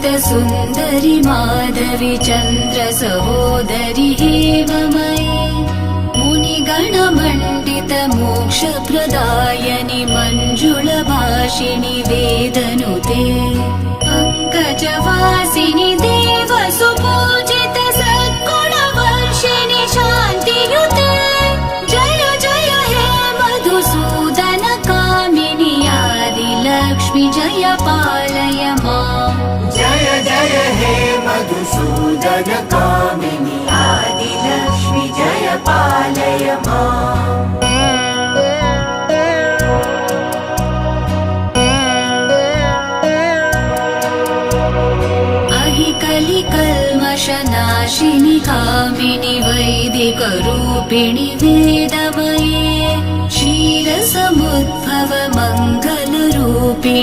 सुन्दरि माधवी चन्द्र सहोदरि हेममयी मुनिगणमण्डित मोक्षप्रदायनि मञ्जुलभाषिणि वेदनुते पङ्कजवासिनि देवसुपूजित सद्गुणवर्षिणि शान्तियुते जय जय हे मधुसूदन कामिनि आदिलक्ष्मि जय पालय माम् जय जय हे मधुसूदन कामिनि आदिलक्ष्मि जय पालय माम् कलिकल्मषनाशिनि कामिनि वैदिकरूपिणि वेदमये क्षीरसमुद्भव मङ्गलरूपिणि